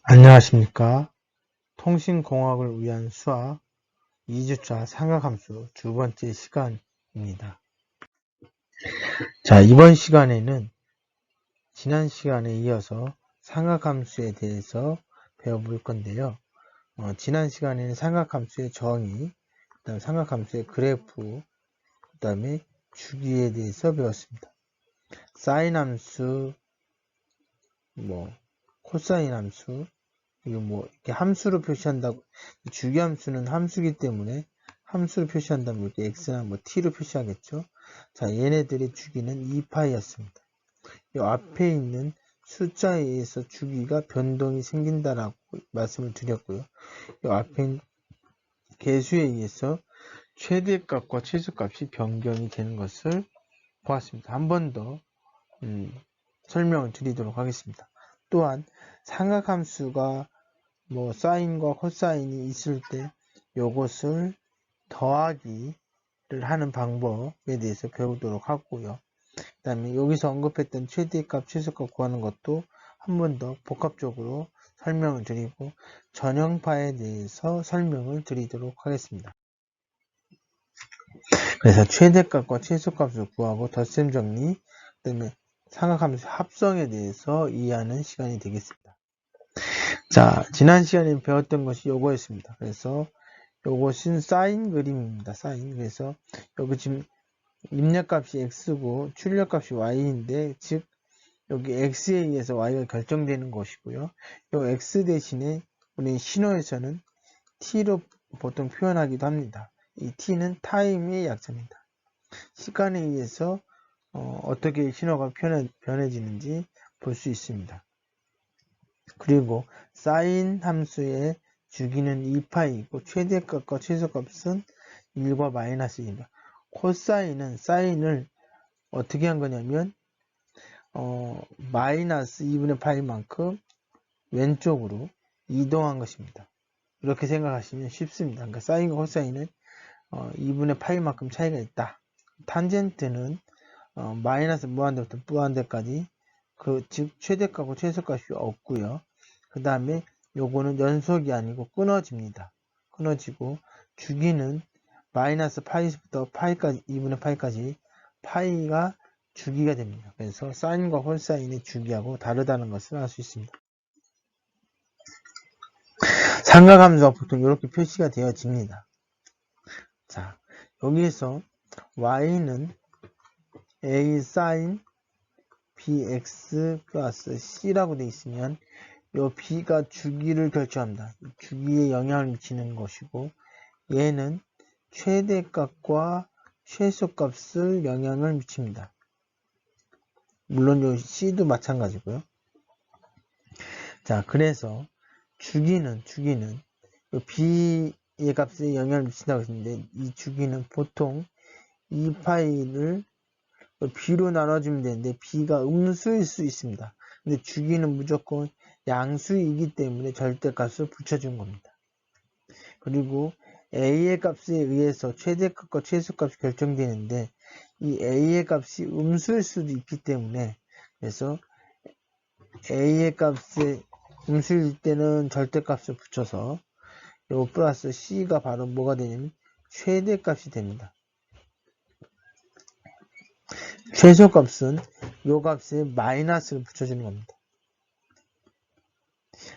안녕하십니까. 통신공학을 위한 수학 2주차 삼각함수 두 번째 시간입니다. 자, 이번 시간에는 지난 시간에 이어서 삼각함수에 대해서 배워볼 건데요. 지난 시간에는 삼각함수의 정의, 그다음 삼각함수의 그래프, 그 다음에 주기에 대해서 배웠습니다. 사인 함수, 코사인 함수, 이거 이렇게 함수로 표시한다고, 주기함수는 함수기 때문에 함수로 표시한다면 이렇게 x나 t로 표시하겠죠. 자, 얘네들의 주기는 2파이였습니다. 이 앞에 있는 숫자에 의해서 주기가 변동이 생긴다라고 말씀을 드렸고요. 이 앞에 있는 개수에 의해서 최대값과 최소값이 변경이 되는 것을 보았습니다. 한 번 더 설명을 드리도록 하겠습니다. 또한 삼각함수가 사인과 코사인이 있을 때 요것을 더하기를 하는 방법에 대해서 배우도록 하고요. 그 다음에 여기서 언급했던 최대값, 최소값 구하는 것도 한 번 더 복합적으로 설명을 드리고 전형파에 대해서 설명을 드리도록 하겠습니다. 그래서 최대값과 최소값을 구하고 덧셈 정리, 그 다음에 삼각함수 합성에 대해서 이해하는 시간이 되겠습니다. 자, 지난 시간에 배웠던 것이 요거였습니다. 그래서 요것은 사인 그림입니다. 사인. 그래서 여기 지금 입력값이 x고 출력값이 y인데, 즉 여기 x에 의해서 y가 결정되는 것이고요. 요 x 대신에 우리 신호에서는 t로 보통 표현하기도 합니다. 이 t는 타임의 약자입니다. 시간에 의해서 어떻게 신호가 변해지는지 볼 수 있습니다. 그리고 사인 함수의 주기는 2파이고 최대값과 최소값은 1과 마이너스입니다. 코사인은 사인을 어떻게 한 거냐면 마이너스 2분의 파이만큼 왼쪽으로 이동한 것입니다. 이렇게 생각하시면 쉽습니다. 그러니까 사인과 코사인은 2분의 파이만큼 차이가 있다. 탄젠트는 마이너스 무한대부터 무한대까지 즉 최대값과 최소값이 없고요. 그 다음에 요거는 연속이 아니고 끊어집니다. 끊어지고 주기는 마이너스 파이부터 파이까지 2분의 파이까지 파이가 주기가 됩니다. 그래서 사인과 홀사인의 주기하고 다르다는 것을 알 수 있습니다. 삼각함수가 보통 이렇게 표시가 되어집니다. 자, 여기에서 y는 a sin bx 플러스 c라고 되어 있으면 요 b가 주기를 결정합니다. 주기에 영향을 미치는 것이고, 얘는 최대값과 최소값을 영향을 미칩니다. 물론 요 c도 마찬가지고요. 자, 그래서 주기는 요 b의 값에 영향을 미친다고 했는데, 이 주기는 보통 2파이를 b로 나눠주면 되는데 b가 음수일 수 있습니다. 근데 주기는 무조건 양수이기 때문에 절대값을 붙여준 겁니다. 그리고 a의 값에 의해서 최대값과 최소값이 결정되는데, 이 a의 값이 음수일 수도 있기 때문에, 그래서 a의 값에 음수일 때는 절대값을 붙여서 요 플러스 c가 바로 뭐가 되냐면 최대값이 됩니다. 최소값은 요 값에 마이너스를 붙여주는 겁니다.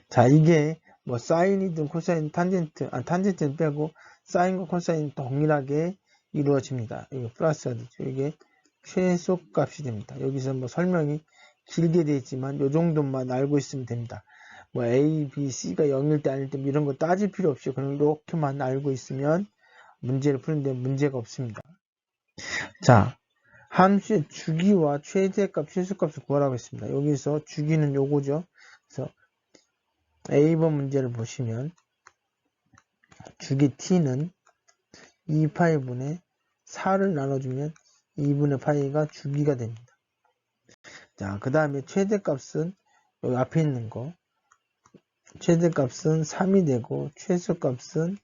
자, 이게 사인이든 코사인, 탄젠트는 빼고 사인과 코사인 동일하게 이루어집니다. 이거 플러스가 되죠. 이게 최소값이 됩니다. 여기서 설명이 길게 되어 있지만 요 정도만 알고 있으면 됩니다. A, B, C가 0일 때 아닐 때 이런 거 따질 필요 없이 그냥 이렇게만 알고 있으면 문제를 푸는데 문제가 없습니다. 자, 함수의 주기와 최대값, 최소값을 구하라고 했습니다. 여기서 주기는 요거죠. 그래서 A번 문제를 보시면 주기 t는 2파이분의 4를 나눠주면 2분의 파이가 주기가 됩니다. 자, 그 다음에 최대값은 여기 앞에 있는 거, 최대값은 3이 되고 최소값은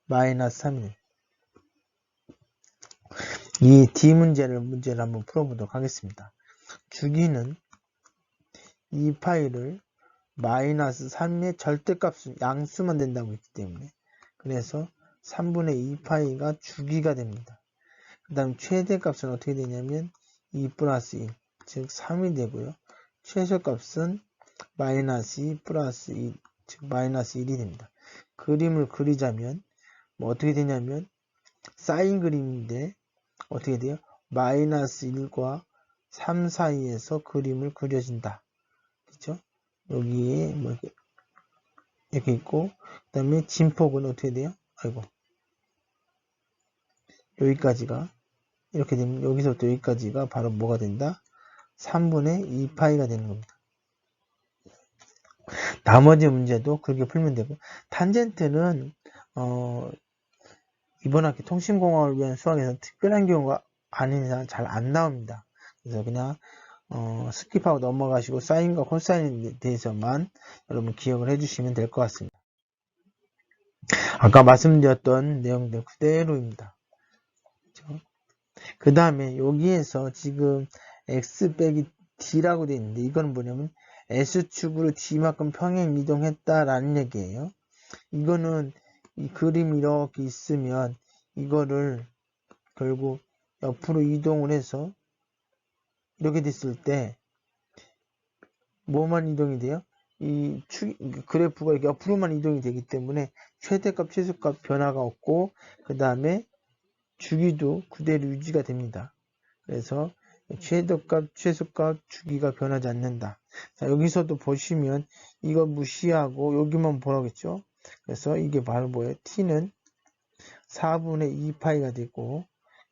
마이너스 3이 됩니다. 이 D 문제를 한번 풀어보도록 하겠습니다. 주기는 2파이를 마이너스 3의 절대값은 양수만 된다고 했기 때문에 그래서 3분의 2파이가 주기가 됩니다. 그 다음 최대값은 어떻게 되냐면 2 플러스 1, 즉 3이 되고요. 최소값은 마이너스 2 플러스 2, 즉 마이너스 1이 됩니다. 그림을 그리자면 뭐 어떻게 되냐면 사인 그림인데 어떻게 돼요? 마이너스 1과 3 사이에서 그림을 그려진다. 그렇죠? 여기에 뭐 이렇게 있고 그 다음에 진폭은 어떻게 돼요? 아이고 여기까지가 이렇게 되면 여기서부터 여기까지가 바로 뭐가 된다? 3분의 2파이가 되는 겁니다. 나머지 문제도 그렇게 풀면 되고 탄젠트는 이번 학기 통신공학을 위한 수학에서 특별한 경우가 아닌 이상 잘 안 나옵니다. 그래서 그냥 스킵하고 넘어가시고 사인과 코사인에 대해서만 여러분 기억을 해주시면 될 것 같습니다. 아까 말씀드렸던 내용들 그대로입니다. 그 다음에 여기에서 지금 x 빼기 d라고 되어 있는데 이건 뭐냐면 s축으로 d만큼 평행 이동했다라는 얘기예요. 이거는 이 그림이 이렇게 있으면 이거를 결국 옆으로 이동을 해서 이렇게 됐을 때 뭐만 이동이 돼요? 이 그래프가 이렇게 옆으로만 이동이 되기 때문에 최대값, 최소값 변화가 없고 그 다음에 주기도 그대로 유지가 됩니다. 그래서 최대값, 최소값, 주기가 변하지 않는다. 자, 여기서도 보시면 이거 무시하고 여기만 보라겠죠? 그래서 이게 바로 뭐예요? t는 4분의 2파이가 되고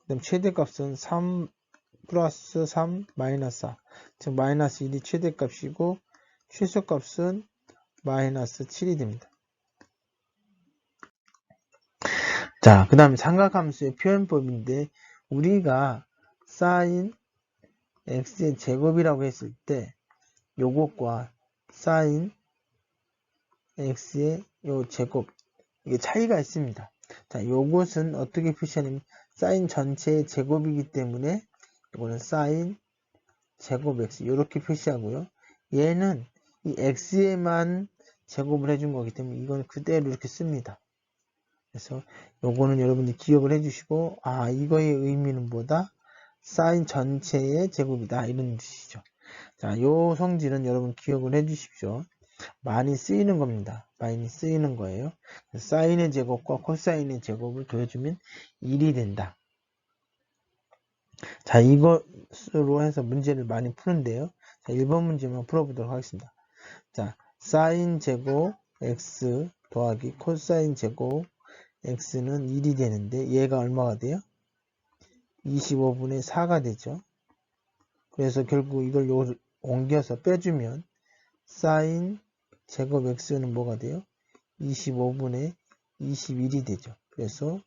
그 다음 최대값은 3 플러스 3 마이너스 4, 즉 마이너스 1이 최대값이고 최소값은 마이너스 7이 됩니다. 자, 그 다음에 삼각함수의 표현법인데 우리가 사인 x의 제곱이라고 했을 때 요것과 사인 x의 요 제곱 이게 차이가 있습니다. 자, 요것은 어떻게 표시하냐면 사인 전체의 제곱이기 때문에 이거는 사인 제곱 x 이렇게 표시하고요. 얘는 이 x에만 제곱을 해준 거기 때문에 이건 그대로 이렇게 씁니다. 그래서 요거는 여러분들이 기억을 해주시고 아 이거의 의미는 뭐다? 사인 전체의 제곱이다 이런 뜻이죠. 자, 요 성질은 여러분 기억을 해주십시오. 많이 쓰이는 겁니다. 많이 쓰이는 거예요. 사인의 제곱과 코사인의 제곱을 더해주면 1이 된다. 자, 이것으로 해서 문제를 많이 푸는데요. 자, 1번 문제만 풀어보도록 하겠습니다. 자, 사인 제곱 x 더하기 코사인 제곱 x는 1이 되는데 얘가 얼마가 돼요? 25분의 4가 되죠. 그래서 결국 이걸 옮겨서 빼주면 사인 제곱 x는 뭐가 돼요? 25분의 21이 되죠. 그래서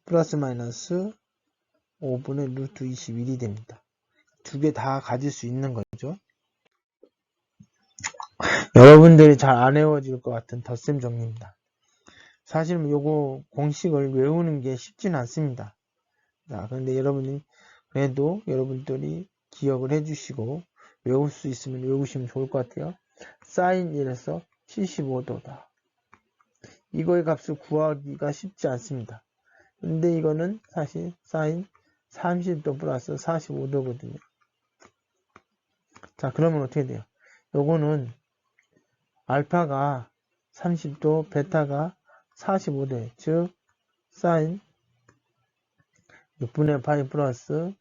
플러스 마이너스 5분의 루트 21이 됩니다. 두 개 다 가질 수 있는 거죠. 여러분들이 잘 안 외워질 것 같은 덧셈 정리입니다. 사실 요거 공식을 외우는 게 쉽지는 않습니다. 자, 그런데 여러분이 그래도 여러분들이 기억을 해주시고 외울 수 있으면 외우시면 좋을 것 같아요. 사인 1에서 75도다. 이거의 값을 구하기가 쉽지 않습니다. 근데 이거는 사실 사인 30도 플러스 45도거든요. 자, 그러면 어떻게 돼요? 요거는 알파가 30도, 베타가 45도예요. 즉 사인 6분의 파이 플러스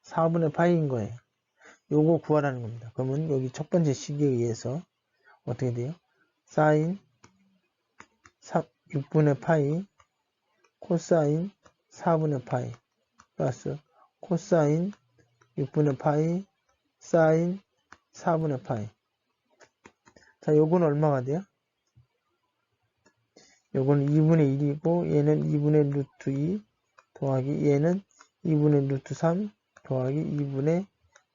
4분의 파이인 거예요. 요거 구하라는 겁니다. 그러면 여기 첫 번째 식에 의해서 어떻게 돼요? 사인 6분의 파이 코사인 4분의 파이 플러스 코사인 6분의 파이 사인 4분의 파이. 자, 요거는 얼마가 돼요? 요거는 2분의 1이고 얘는 2분의 루트 2 더하기 얘는 2분의 루트 3 더하기 2분의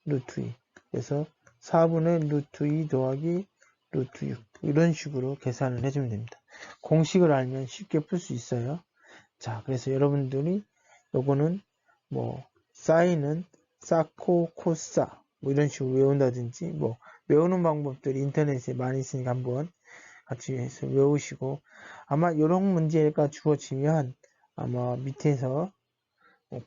루트 2. 그래서 4분의 루트 2 더하기 루트 6. 이런 식으로 계산을 해주면 됩니다. 공식을 알면 쉽게 풀 수 있어요. 자, 그래서 여러분들이 요거는 뭐 사인은 사코 코사 뭐 이런 식으로 외운다든지 뭐 외우는 방법들이 인터넷에 많이 있으니까 한번 같이 해서 외우시고, 아마 이런 문제가 주어지면 아마 밑에서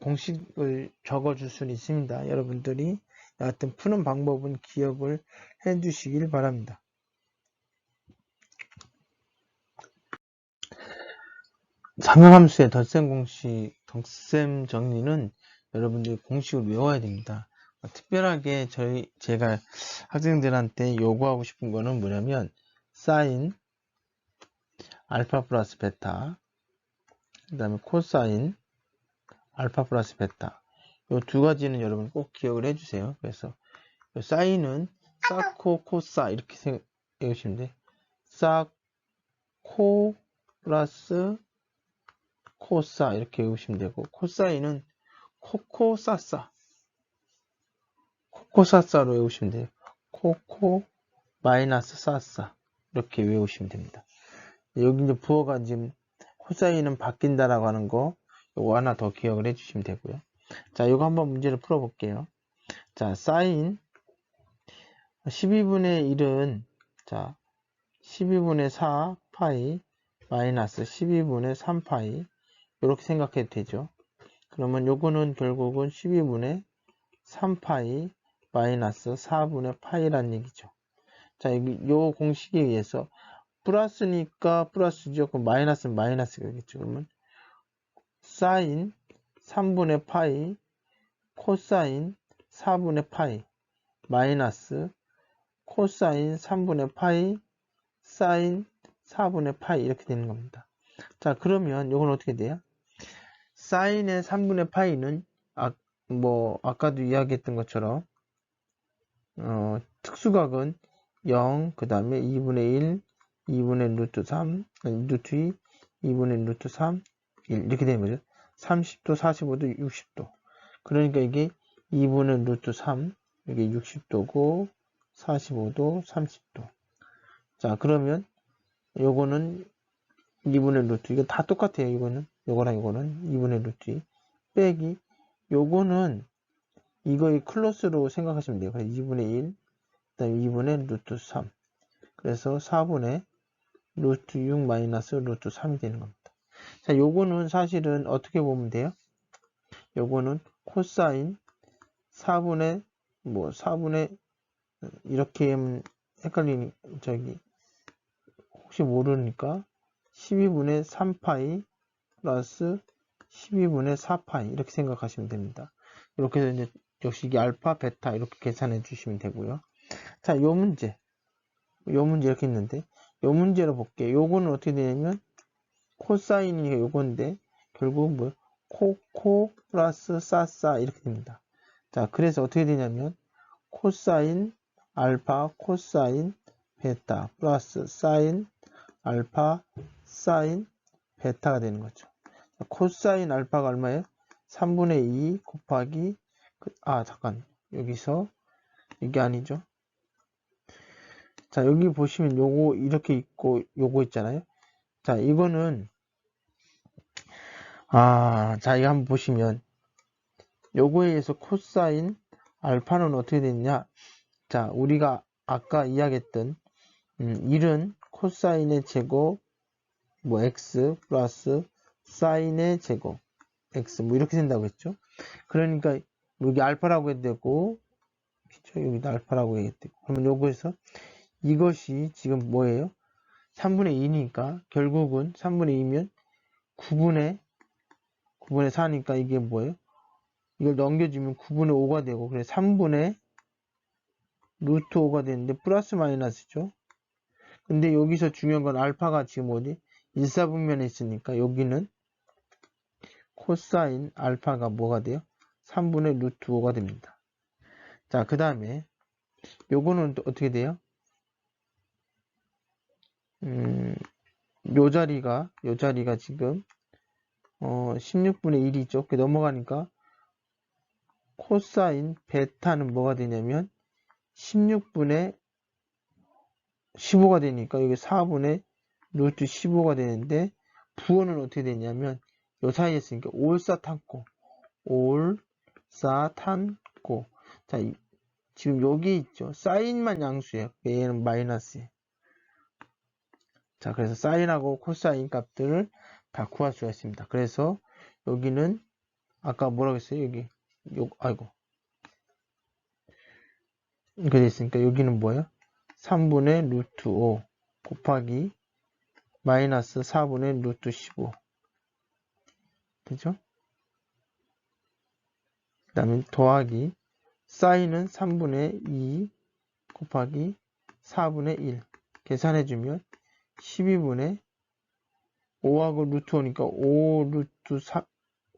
공식을 적어줄 수는 있습니다. 여러분들이 여하튼 푸는 방법은 기억을 해 주시길 바랍니다. 삼각함수의 덧셈 공식, 덧셈 정리는 여러분들이 공식을 외워야 됩니다. 특별하게 제가 학생들한테 요구하고 싶은 거는 뭐냐면 사인 알파 플러스 베타, 그 다음에 코사인 알파 플러스 베타, 이 두 가지는 여러분 꼭 기억을 해주세요. 그래서 사인은 사코 코사 이렇게 외우시면 돼. 사코 플러스 코사 이렇게 외우시면 되고, 코사인은 코코사사 코코사사로 외우시면 돼요. 코코 마이너스 사사 이렇게 외우시면 됩니다. 여기 이제 부호가 지금 코사인은 바뀐다라고 하는 거 요거 하나 더 기억을 해주시면 되고요. 자, 이거 한번 문제를 풀어볼게요. 자, 사인 12분의 1은 자 12분의 4 파이 마이너스 12분의 3 파이 이렇게 생각해도 되죠. 그러면 요거는 결국은 12분의 3 파이 마이너스 4분의 파이란 얘기죠. 자, 요 공식에 의해서 플러스니까 플러스죠. 그럼 마이너스는 마이너스겠죠. 그러면 사인 3분의 파이 코사인 4분의 파이 마이너스 코사인 3분의 파이 사인 4분의 파이 이렇게 되는 겁니다. 자, 그러면 이건 어떻게 돼요? 사인의 3분의 파이는 아까도 이야기했던 것처럼 특수각은 0, 그 다음에 2분의 1, 2분의 루트 3, 루트 2, 2분의 루트 3, 1 이렇게 되는 거죠. 30도, 45도, 60도. 그러니까 이게 2분의 루트 3, 이게 60도고 45도, 30도. 자, 그러면 요거는 2분의 루트, 이거 다 똑같아요. 이거는 요거랑 이거는 2분의 루트 2 빼기 요거는 이거의 클로스로 생각하시면 돼요. 그래서 2분의 1, 그 다음에 2분의 루트 3. 그래서 4분의 루트 6 마이너스 루트 3이 되는 겁니다. 자, 요거는 사실은 어떻게 보면 돼요? 요거는 코사인 4분의 이렇게 하면 헷갈리니 혹시 모르니까 12분의 3파이 플러스 12분의 4파이 이렇게 생각하시면 됩니다. 이렇게 해서 이제 역시 이게 알파, 베타 이렇게 계산해 주시면 되고요. 자, 요 문제 이렇게 있는데 요 문제로 볼게요. 요거는 어떻게 되냐면 코사인이 요건데 결국 뭐 코코 플러스 사사 이렇게 됩니다. 자, 그래서 어떻게 되냐면 코사인 알파 코사인 베타 플러스 사인 알파 사인 베타가 되는 거죠. 자, 코사인 알파가 얼마예요? 3분의 2 곱하기 잠깐 여기서 이게 아니죠. 자, 여기 보시면 요거 이렇게 있고 요거 있잖아요. 자, 이거는 자, 이거 한번 보시면 요거에 의해서 코사인 알파는 어떻게 됐냐? 자, 우리가 아까 이야기했던 1은 코사인의 제곱 x 플러스 사인의 제곱 x 이렇게 된다고 했죠. 그러니까 여기 알파라고 해도 되고 여기도 알파라고 해도 되고 그러면 요거에서 이것이 지금 뭐예요? 3분의 2니까 결국은 3분의 2면 9분의 4니까 이게 뭐예요? 이걸 넘겨주면 9분의 5가 되고 그래 3분의 루트 5가 되는데 플러스 마이너스죠. 근데 여기서 중요한 건 알파가 지금 어디? 일사분면에 있으니까 여기는 코사인 알파가 뭐가 돼요? 3분의 루트 5가 됩니다. 자, 그 다음에 요거는 또 어떻게 돼요? 요 자리가 지금 16분의 1이죠. 그 넘어가니까 코사인 베타는 뭐가 되냐면 16분의 15가 되니까 여기 4분의 루트 15가 되는데 부호는 어떻게 되냐면 요 사이에 있으니까 올사탄고 자, 지금 여기 있죠. 사인만 양수예요. 얘는 마이너스예요. 자, 그래서 사인하고 코사인 값들을 다 구할 수가 있습니다. 그래서 여기는 아까 뭐라고 했어요? 여기 아이고 이렇게 됐으니까 여기는 뭐예요? 3분의 루트 5 곱하기 마이너스 4분의 루트 15 그죠? 그 다음에 더하기 사인은 3분의 2 곱하기 4분의 1 계산해주면 12분의 5하고 루트 5니까 5 루트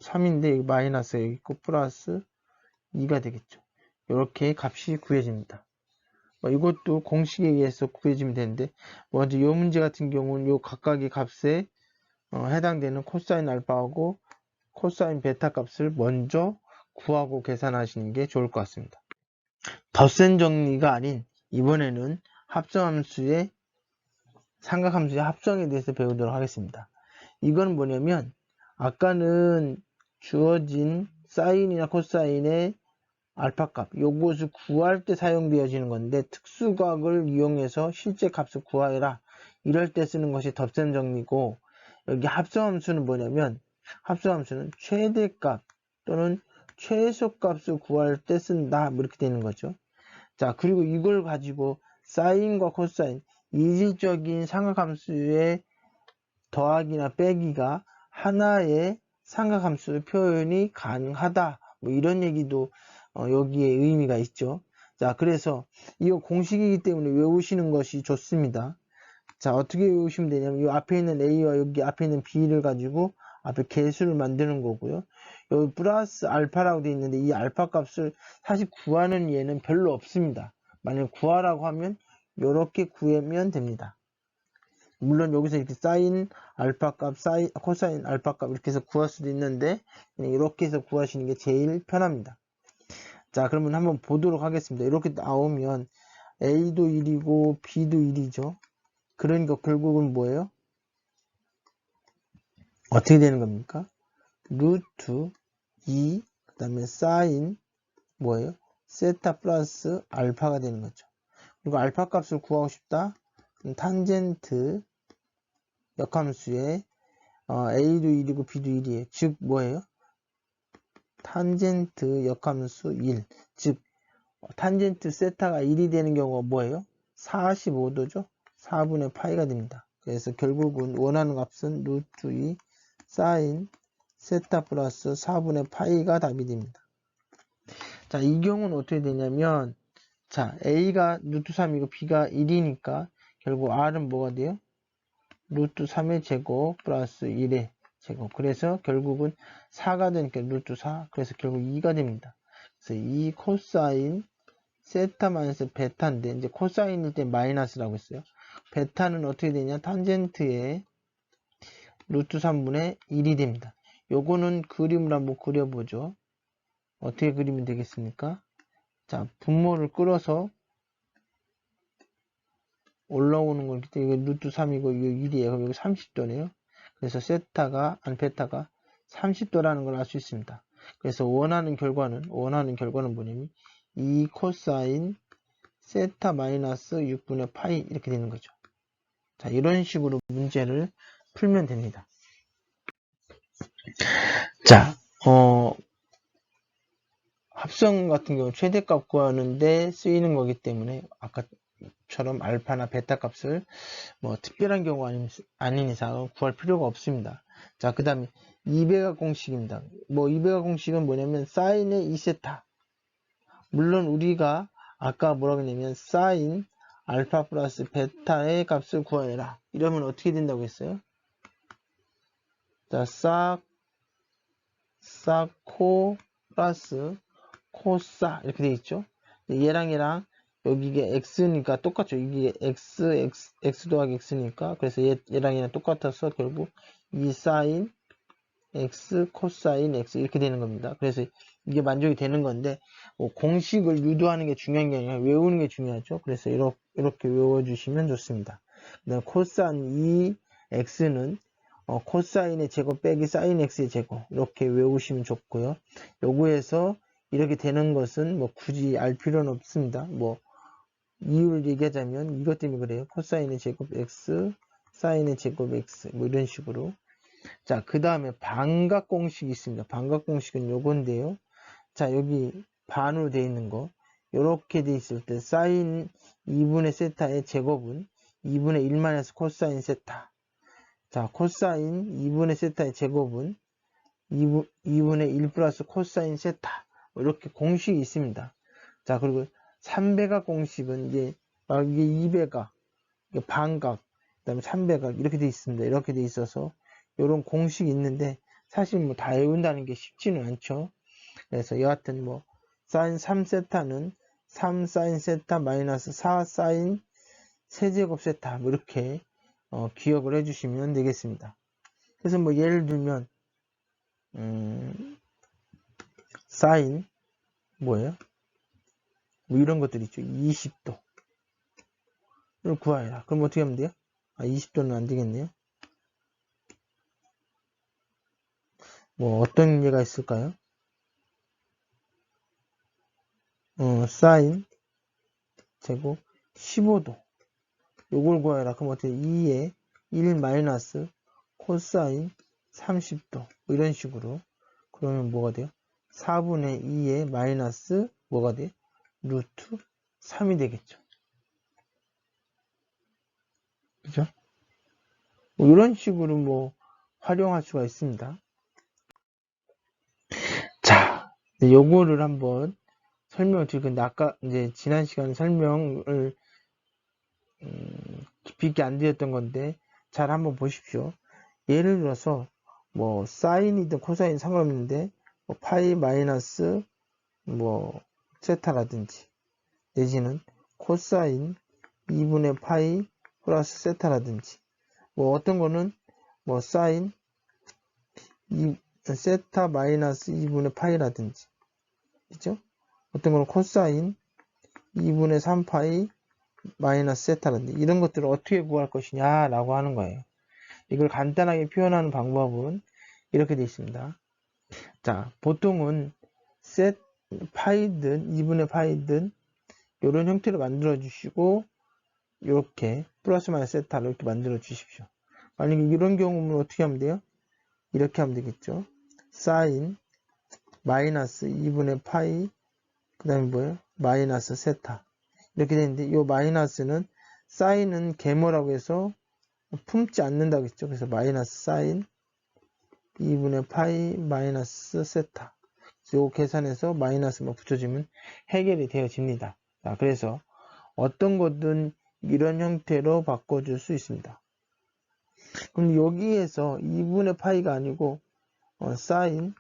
3인데 여기 마이너스 여기 있고 플러스 2가 되겠죠. 이렇게 값이 구해집니다. 이것도 공식에 의해서 구해지면 되는데 먼저 이 문제 같은 경우는 이 각각의 값에 해당되는 코사인 알파하고 코사인 베타 값을 먼저 구하고 계산하시는 게 좋을 것 같습니다. 덧셈 정리가 아닌 이번에는 합성함수의 삼각함수의 합성에 대해서 배우도록 하겠습니다. 이건 뭐냐면 아까는 주어진 사인이나 코사인의 알파값 요것을 구할 때 사용되어지는 건데 특수각을 이용해서 실제 값을 구하여라 이럴 때 쓰는 것이 덧셈 정리고 여기 합성함수는 뭐냐면 합성함수는 최대값 또는 최소값을 구할 때 쓴다 뭐 이렇게 되는 거죠. 자 그리고 이걸 가지고 사인과 코사인 이질적인 삼각함수의 더하기나 빼기가 하나의 삼각함수 표현이 가능하다 뭐 이런 얘기도 여기에 의미가 있죠. 자 그래서 이거 공식이기 때문에 외우시는 것이 좋습니다. 자 어떻게 외우시면 되냐면 이 앞에 있는 A와 여기 앞에 있는 B를 가지고 앞에 개수를 만드는 거고요. 여기 플러스 알파라고 되어 있는데 이 알파 값을 사실 구하는 예는 별로 없습니다. 만약 구하라고 하면 이렇게 구하면 됩니다. 물론 여기서 이렇게 사인 알파 값, 코사인 알파 값 이렇게 해서 구할 수도 있는데 이렇게 해서 구하시는 게 제일 편합니다. 자 그러면 한번 보도록 하겠습니다. 이렇게 나오면 A도 1이고 B도 1이죠. 그러니까 결국은 뭐예요? 어떻게 되는 겁니까? 루트 2 그 다음에 사인 뭐예요? 세타 플러스 알파가 되는 거죠. 그리고 알파 값을 구하고 싶다. 탄젠트 역함수에 A도 1이고 B도 1이에요. 즉 뭐예요? 탄젠트 역함수 1. 즉 탄젠트 세타가 1이 되는 경우가 뭐예요? 45도죠. 4분의 파이가 됩니다. 그래서 결국은 원하는 값은 루트 2 사인 세타 플러스 4분의 파이가 답이 됩니다. 자, 이 경우는 어떻게 되냐면 자, A가 루트 3이고 B가 1이니까 결국 R은 뭐가 돼요? 루트 3의 제곱 플러스 1의 제곱. 그래서 결국은 4가 되니까 루트 4. 그래서 결국 2가 됩니다. 그래서 2 코사인 세타 마이너스 베타인데 이제 코사인일 때 마이너스라고 했어요. 베타는 어떻게 되냐? 탄젠트의 루트 3분의 1이 됩니다. 요거는 그림을 한번 그려보죠. 어떻게 그리면 되겠습니까? 자, 분모를 끌어서 올라오는 걸 이게 루트 3이고 이거 1이에요. 그럼 여기 30도네요. 그래서 베타가 30도라는 걸 알 수 있습니다. 그래서 원하는 결과는 뭐냐면 2 코사인 세타 마이너스 6분의 파이 이렇게 되는 거죠. 자, 이런 식으로 문제를 풀면 됩니다. 자, 합성 같은 경우 최대값 구하는데 쓰이는 거기 때문에 아까처럼 알파나 베타 값을 뭐 특별한 경우 아닌 이상 구할 필요가 없습니다. 자, 그 다음에 2배각 공식입니다. 뭐 2배각 공식은 뭐냐면 사인의 2세타. 물론 우리가 아까 뭐라고 했냐면 사인 알파 플러스 베타의 값을 구하여라. 이러면 어떻게 된다고 했어요? 자, 사코 플러스 코사 이렇게 돼 있죠. 얘랑 여기게 x니까 똑같죠. 이게 x 더하기 x니까 그래서 얘랑 똑같아서 결국 2 사인 x 코사인 x 이렇게 되는 겁니다. 그래서 이게 만족이 되는 건데 공식을 유도하는 게 중요한 게 아니라 외우는 게 중요하죠. 그래서 이렇게 외워주시면 좋습니다. 그다음에 코사인 2x는 코사인의 제곱 빼기 사인 x의 제곱 이렇게 외우시면 좋고요. 요거에서 이렇게 되는 것은 뭐 굳이 알 필요는 없습니다. 뭐 이유를 얘기하자면 이것 때문에 그래요. 코사인의 제곱 x, 사인의 제곱 x 뭐 이런 식으로. 자, 그 다음에 반각 공식이 있습니다. 반각 공식은 요건데요. 자, 여기 반으로 되어 있는 거 이렇게 돼 있을 때 사인 2분의 세타의 제곱은 2분의 1 마이너스 코사인 세타. 자, 코사인 2분의 세타의 제곱은 2분의 1 플러스 코사인 세타. 이렇게 공식이 있습니다. 자, 그리고 3배각 공식은 이제 이게 2배각, 반각, 그 다음에 3배각 이렇게 돼 있습니다. 이렇게 돼 있어서 이런 공식이 있는데 사실 뭐 다 외운다는 게 쉽지는 않죠. 그래서 여하튼 뭐 사인 3세타는 3 사인 세타 마이너스 4 사인 세제곱 세타 뭐 이렇게 기억을 해주시면 되겠습니다. 그래서 뭐 예를 들면 사인 뭐예요? 뭐 이런 것들 있죠. 20도를 구하여라. 그럼 어떻게 하면 돼요? 20도는 안 되겠네요. 뭐 어떤 예가 있을까요? 사인 제곱 15도 요걸 구하여라. 그럼 어떻게 2에 1 마이너스 코사인 30도 뭐 이런 식으로. 그러면 뭐가 돼요? 4분의 2에 마이너스 뭐가 돼요? 루트 3이 되겠죠. 그죠? 뭐 이런 식으로 뭐 활용할 수가 있습니다. 자, 요거를 한번 설명을 드릴 건데 아까 이제 지난 시간에 설명을 깊이 있게 안 드렸던 건데 잘 한번 보십시오. 예를 들어서 뭐 사인이든 코사인 상관없는데 뭐 파이 마이너스 뭐 세타라든지 내지는 코사인 2분의 파이 플러스 세타라든지 뭐 어떤 거는 뭐 사인 세타 마이너스 2분의 파이라든지 그죠? 어떤 거는 코사인 2분의 3파이 마이너스 세타라든지 이런 것들을 어떻게 구할 것이냐 라고 하는 거예요. 이걸 간단하게 표현하는 방법은 이렇게 되어 있습니다. 자, 보통은 셋 파이든 2분의 파이든 이런 형태로 만들어 주시고 이렇게 플러스 마이너스 세타로 이렇게 만들어 주십시오. 만약에 이런 경우는 어떻게 하면 돼요? 이렇게 하면 되겠죠. 사인 마이너스 2분의 파이 그 다음에 뭐예요? 마이너스 세타 이렇게 되는데 이 마이너스는 사인은 계모라고 해서 품지 않는다고 했죠. 그래서 마이너스 사인 2분의 파이 마이너스 세타 요 계산해서 마이너스만 붙여주면 해결이 되어집니다. 자, 그래서 어떤 거든 이런 형태로 바꿔줄 수 있습니다. 그럼 여기에서 2분의 파이가 아니고 사인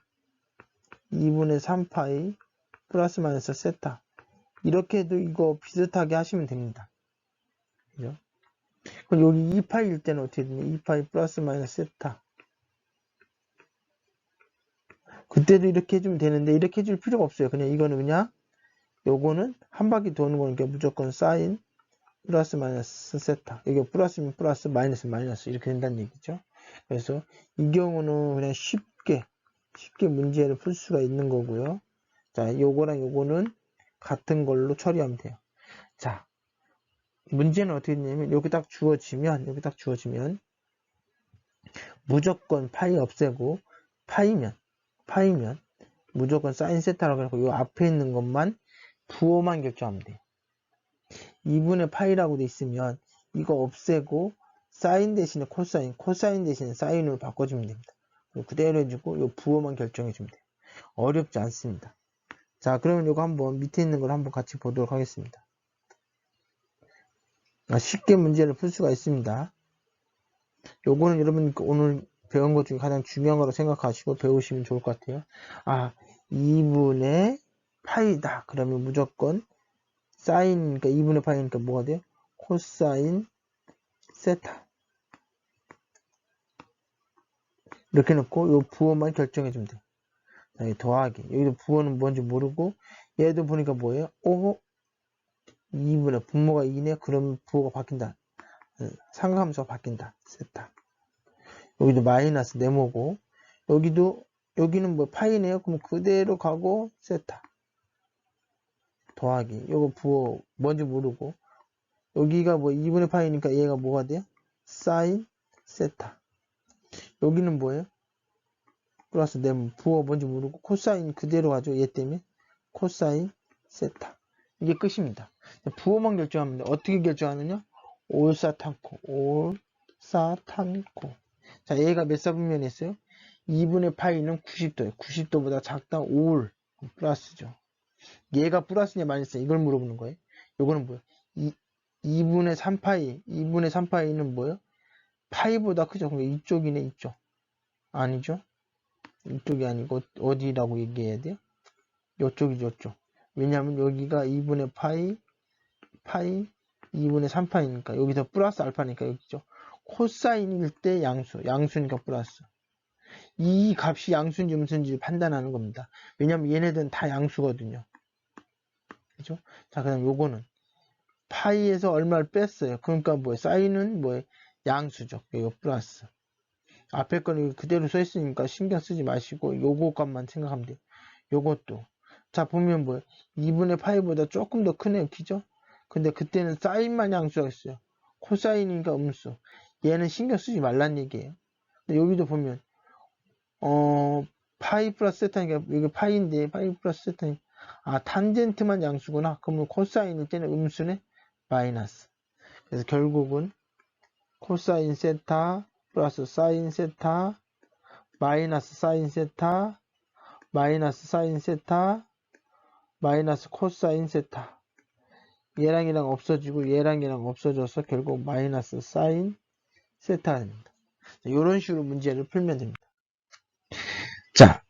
2분의 3파이 플러스 마이너스 세타 이렇게 해도 이거 비슷하게 하시면 됩니다. 그죠? 그럼 여기 2파이일 때는 어떻게 되냐? 2파이 플러스 마이너스 세타 그때도 이렇게 해주면 되는데 이렇게 해줄 필요가 없어요. 그냥 이거는 그냥 요거는 한 바퀴 도는 거니까 무조건 사인 플러스 마이너스 세타 여기 플러스면 플러스 마이너스면 마이너스 이렇게 된다는 얘기죠. 그래서 이 경우는 그냥 쉽게 문제를 풀 수가 있는 거고요. 자, 요거랑 요거는 같은 걸로 처리하면 돼요. 자, 문제는 어떻게 되냐면 여기 딱 주어지면 무조건 파이 없애고 파이면 무조건 사인 세타라고 해서 요 앞에 있는 것만 부호만 결정하면 돼요. 2분의 파이라고 돼 있으면 이거 없애고 사인 대신에 코사인 대신에 사인으로 바꿔주면 됩니다. 그대로 해주고 요 부호만 결정해주면 돼요. 어렵지 않습니다. 자, 그러면 이거 한번 밑에 있는 걸 한번 같이 보도록 하겠습니다. 쉽게 문제를 풀 수가 있습니다. 요거는 여러분 오늘 배운 것 중에 가장 중요한 거로 생각하시고 배우시면 좋을 것 같아요. 2분의 파이다. 그러면 무조건 사인, 그러니까 2분의 파이니까 뭐가 돼요? 코사인 세타. 이렇게 놓고 요 부호만 결정해주면 돼요. 자, 더하기. 여기도 부호는 뭔지 모르고 얘도 보니까 뭐예요? 2분의 분모가 2네. 그러면 부호가 바뀐다. 상함수가 바뀐다. 세타. 여기도 마이너스 네모고 여기는 뭐 파이네요. 그럼 그대로 가고 세타. 더하기. 요거 부호 뭔지 모르고. 여기가 뭐 2분의 파이니까 얘가 뭐가 돼요? 사인 세타. 여기는 뭐예요? 플러스 내면 부호 뭔지 모르고 코사인 그대로 가죠. 얘 때문에 코사인 세타. 이게 끝입니다. 부호만 결정하면 돼. 어떻게 결정하느냐? 올사탄코. 자, 얘가 몇 사분면이 있어요? 2분의 파이는 90도예요. 90도보다 작다 올 플러스죠. 얘가 플러스냐 마이너스냐 이걸 물어보는 거예요. 요거는 뭐예요? 2분의 3파이. 2분의 3파이는 뭐예요? 파이보다 크죠. 그럼 이쪽이네, 이쪽. 아니죠? 이쪽이 아니고 어디라고 얘기해야 돼요? 요쪽이죠, 요쪽. 왜냐하면 여기가 2분의 파이 2분의 3파이니까 여기서 플러스 알파니까 여기죠. 코사인일 때 양수니까 플러스. 이 값이 양수인지 음수인지 판단하는 겁니다. 왜냐면 얘네들은 다 양수거든요. 그죠? 자, 그다음 요거는 파이에서 얼마를 뺐어요. 그러니까 뭐예요? 사인은 뭐예요? 양수죠. 이거 플러스. 앞에 거는 그대로 써 있으니까 신경 쓰지 마시고 요거 값만 생각하면 돼요. 요것도. 자, 보면 뭐예요? 2분의 파이보다 조금 더 크네요. 그죠? 근데 그때는 사인만 양수가 있어요. 코사인이니까 음수. 얘는 신경 쓰지 말란 얘기예요. 근데 여기도 보면 파이 플러스 세타니까 여기 파이인데 파이 플러스 세타니까 탄젠트만 양수구나. 그러면 코사인일 때는 음수네. 마이너스. 그래서 결국은 코사인 세타 플러스 사인 세타 마이너스 사인 세타 마이너스 사인 세타 마이너스 코사인 세타. 얘랑 얘랑 없어지고 얘랑 얘랑 없어져서 결국 마이너스 사인 세타가 됩니다. 이런 식으로 문제를 풀면 됩니다. 자,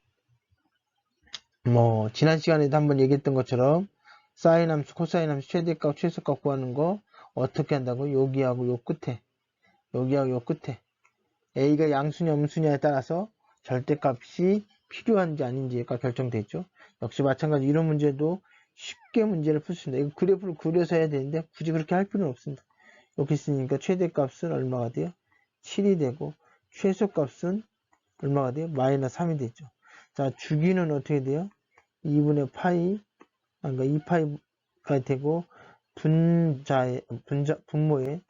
뭐 지난 시간에도 한번 얘기했던 것처럼 사인 함수, 코사인 함수 최대값, 최소값 구하는 거 어떻게 한다고? 여기하고 요 끝에 A가 양수냐 음수냐에 따라서 절대값이 필요한지 아닌지가 결정되죠. 역시 마찬가지 이런 문제도 쉽게 문제를 풀 수 있습니다. 이거 그래프를 그려서 해야 되는데 굳이 그렇게 할 필요는 없습니다. 여기 있으니까 최대값은 얼마가 돼요? 7이 되고 최소값은 얼마가 돼요? 마이너스 3이 되죠. 자, 주기는 어떻게 돼요? 2분의 파이, 그러니까 2파이가 되고 분모에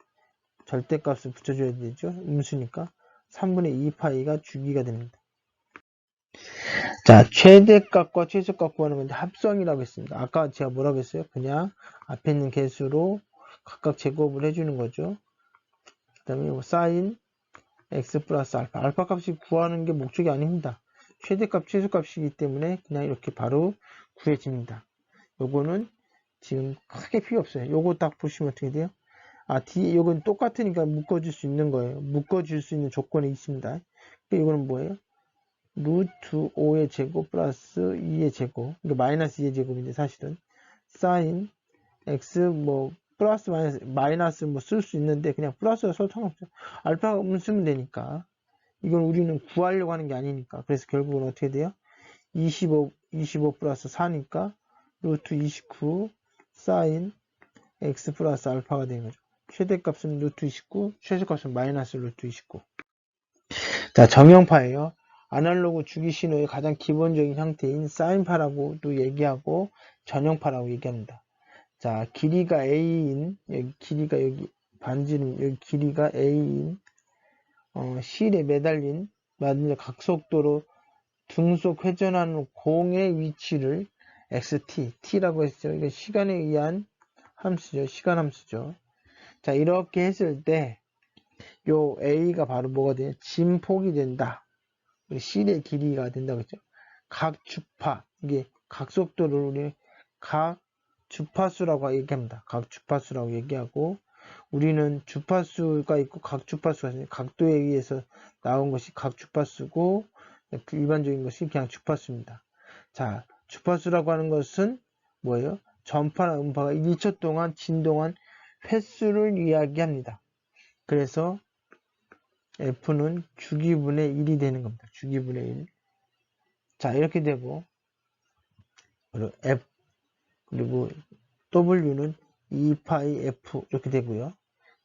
절대값을 붙여줘야 되죠. 음수니까 3분의 2파이가 주기가 됩니다. 자, 최대값과 최소값 구하는 건데 합성이라고 했습니다. 아까 제가 뭐라고 했어요? 그냥 앞에 있는 개수로 각각 제곱을 해주는 거죠. 그 다음에 사인 x 플러스 알파. 알파 값이 구하는 게 목적이 아닙니다. 최대값, 최소값이기 때문에 그냥 이렇게 바로 구해집니다. 요거는 지금 크게 필요 없어요. 요거 딱 보시면 어떻게 돼요? 뒤에 요건 똑같으니까 묶어줄 수 있는 거예요. 묶어줄 수 있는 조건이 있습니다. 이거는 뭐예요? 루트 5의 제곱 플러스 2의 제곱. 그러니까 마이너스 2의 제곱인데 사실은 사인 x 뭐 플러스 마이너스 뭐 쓸 수 있는데 그냥 플러스가 써도 상관없어요. 알파가 쓰면 되니까. 이건 우리는 구하려고 하는 게 아니니까. 그래서 결국은 어떻게 돼요? 25 플러스 4니까 루트 29 사인 x 플러스 알파가 되는 거죠. 최대값은 루트 29, 최소값은 마이너스 루트 29. 자, 정형파예요. 아날로그 주기 신호의 가장 기본적인 형태인 사인파라고도 얘기하고 전형파라고 얘기합니다. 자, 길이가 A인, 여기 길이가 여기 반지름, 여기 길이가 A인, 실에 매달린 각속도로 등속 회전하는 공의 위치를 T라고 했죠. 이게 시간에 의한 함수죠. 시간 함수죠. 자, 이렇게 했을 때, 요 A가 바로 뭐가 돼요? 진폭이 된다. 실의 길이가 된다고 했죠. 각 주파, 이게 각속도를 우리 각 주파수라고 얘기합니다. 각 주파수라고 얘기하고, 우리는 주파수가 있고 각 주파수가 있어요. 각도에 의해서 나온 것이 각 주파수고, 일반적인 것이 그냥 주파수입니다. 자, 주파수라고 하는 것은 뭐예요? 전파나 음파가 1초 동안 진동한 횟수를 이야기합니다. 그래서 F는 주기분의 1이 되는 겁니다. 주기분의 1. 자, 이렇게 되고, 그리고 W는 2파이 F 이렇게 되고요.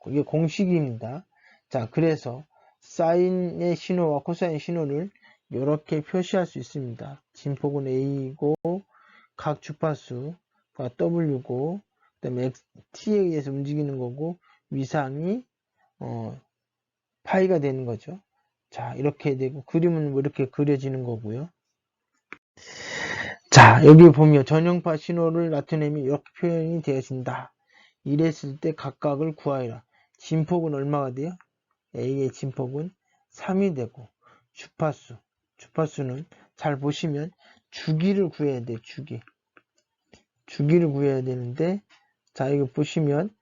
이게 공식입니다. 자, 그래서 사인의 신호와 코사인 신호를 이렇게 표시할 수 있습니다. 진폭은 A이고 각 주파수 W고, 그 다음에 T에 의해서 움직이는 거고, 위상이, 파이가 되는 거죠. 자, 이렇게 되고, 그림은 뭐 이렇게 그려지는 거고요. 자, 여기 보면 전용파 신호를 나타내면 이렇게 표현이 되어진다. 이랬을 때 각각을 구하여라. 진폭은 얼마가 돼요? A의 진폭은 3이 되고, 주파수는 잘 보시면 주기를 구해야 돼요. 주기를 구해야 되는데, 자, 이거 보시면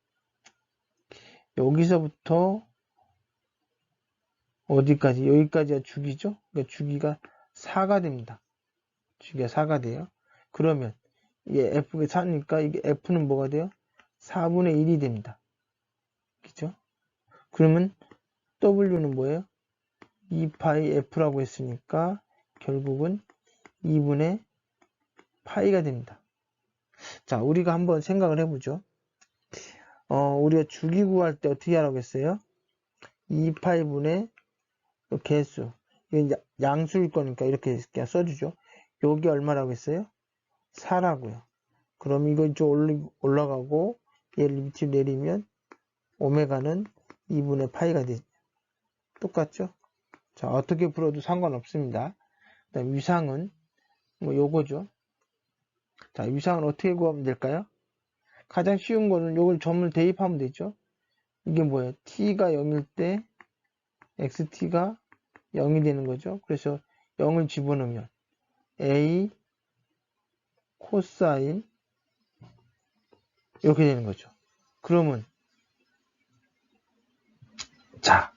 여기서부터 어디까지? 여기까지가 주기죠? 그러니까 주기가 4가 됩니다. 주기가 4가 돼요. 그러면 이게 F가 4니까 이게 F는 뭐가 돼요? 4분의 1이 됩니다. 그죠? 그러면 W는 뭐예요? 2파이 F라고 했으니까 결국은 2분의 파이가 됩니다. 자, 우리가 한번 생각을 해보죠. 우리가 주기 구할 때 어떻게 하라고 했어요? 2파이분의 개수. 이건 양수일 거니까 이렇게 그냥 써주죠. 여기 얼마라고 했어요? 4라고요. 그럼 이거 좀 올라가고 얘를 밑으로 내리면 오메가는 2분의 파이가 되죠. 똑같죠? 자, 어떻게 풀어도 상관없습니다. 그다음 위상은 뭐 요거죠. 자, 위상은 어떻게 구하면 될까요? 가장 쉬운 거는 요걸 점을 대입하면 되죠. 이게 뭐예요? t가 0일 때 xt가 0이 되는 거죠. 그래서 0을 집어넣으면 a 코사인 이렇게 되는 거죠. 그러면 자,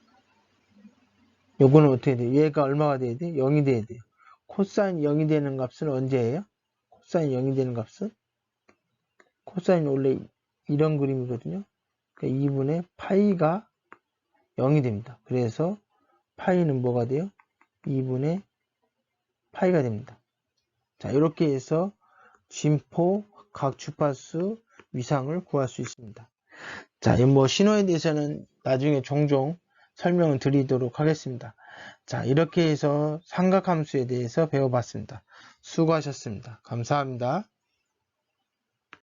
요거는 어떻게 돼요? 얘가 얼마가 돼야 돼? 0이 돼야 돼요. 코사인 0이 되는 값은 언제예요? 코사인 0이 되는 값은? 코사인 원래 이런 그림이거든요. 그러니까 2분의 파이가 0이 됩니다. 그래서 파이는 뭐가 돼요? 2분의 파이가 됩니다. 자, 이렇게 해서 진포, 각 주파수, 위상을 구할 수 있습니다. 자, 뭐 신호에 대해서는 나중에 종종 설명을 드리도록 하겠습니다. 자, 이렇게 해서 삼각함수에 대해서 배워봤습니다. 수고하셨습니다. 감사합니다.